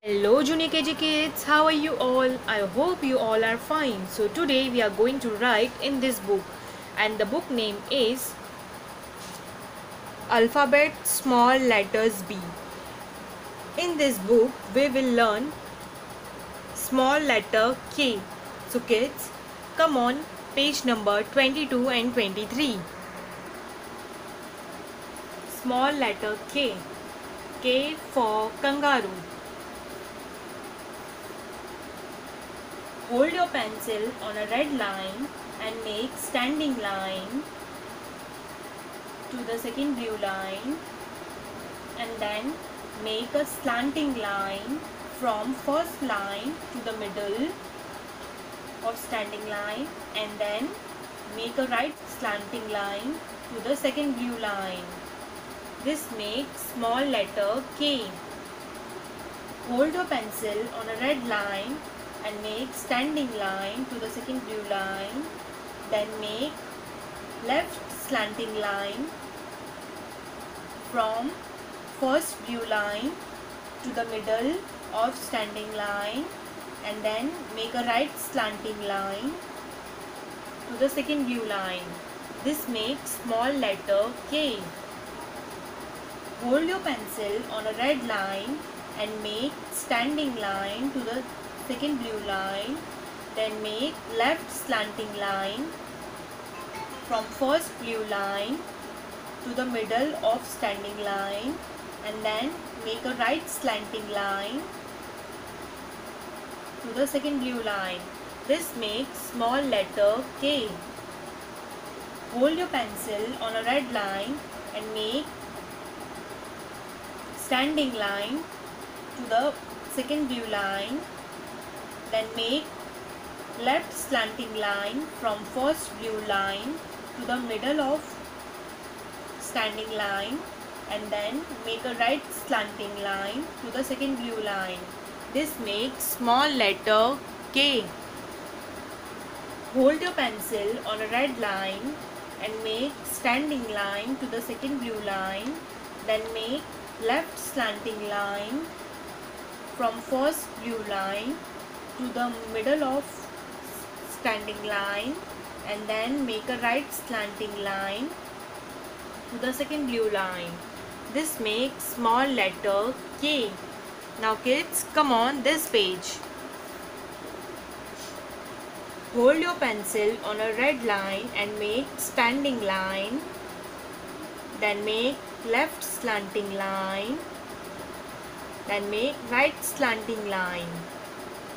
Hello Junior KG kids, how are you all? I hope you all are fine. So today we are going to write in this book, and the book name is Alphabet Small Letters B. In this book we will learn small letter K. So kids, come on page number 22 and 23. Small letter K. K for kangaroo. Hold your pencil on a red line and make standing line to the second blue line, and then make a slanting line from first line to the middle of standing line, and then make a right slanting line to the second blue line. This makes small letter K. Hold your pencil on a red line and make standing line to the second blue line, then make left slanting line from first blue line to the middle of standing line, and then make a right slanting line to the second blue line. This makes small letter K. Hold your pencil on a red line and make standing line to the second blue line, then make left slanting line from first blue line to the middle of standing line, and then make a right slanting line to the second blue line. This makes small letter K. Hold your pencil on a red line and make standing line to the second blue line, then make left slanting line from first blue line to the middle of standing line, and then make a right slanting line to the second blue line. This makes small letter K. Hold your pencil on a red line and make standing line to the second blue line, then make left slanting line from first blue line to the middle of standing line, and then make a right slanting line to the second blue line. This makes small letter K. Now kids, come on this page. Hold your pencil on a red line and make standing line, then make left slanting line, then make right slanting line.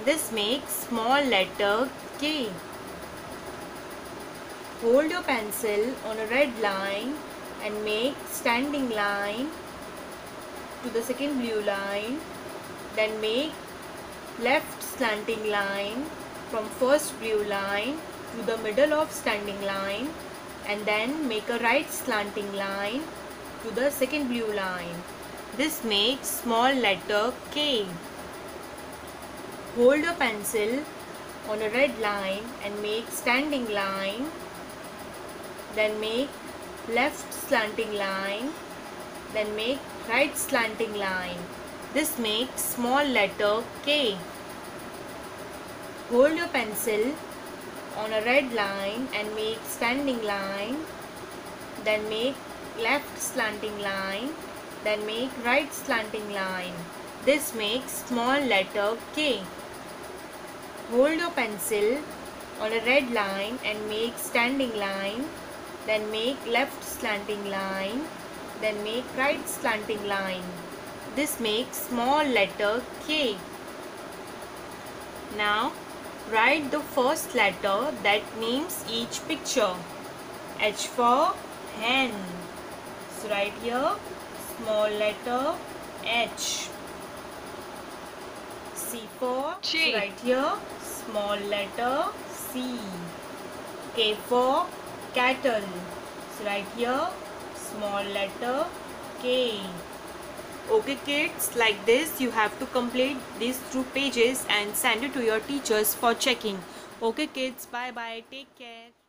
This makes small letter K. Hold your pencil on a red line and make standing line to the second blue line, then make left slanting line from first blue line to the middle of standing line, and then make a right slanting line to the second blue line. This makes small letter K. Hold your pencil on a red line and make standing line, then make left slanting line, then make right slanting line. This makes small letter K. Hold your pencil on a red line and make standing line, then make left slanting line, then make right slanting line. This makes small letter K. Hold your pencil on a red line and make standing line, then make left slanting line, then make right slanting line. This makes small letter K. Now write the first letter that names each picture. H for hen. So write here small letter H. C for J. So write here small letter C. K for cattle. So write here small letter K. Okay kids, like this you have to complete these 2 pages and send it to your teachers for checking. Okay kids, bye bye, take care.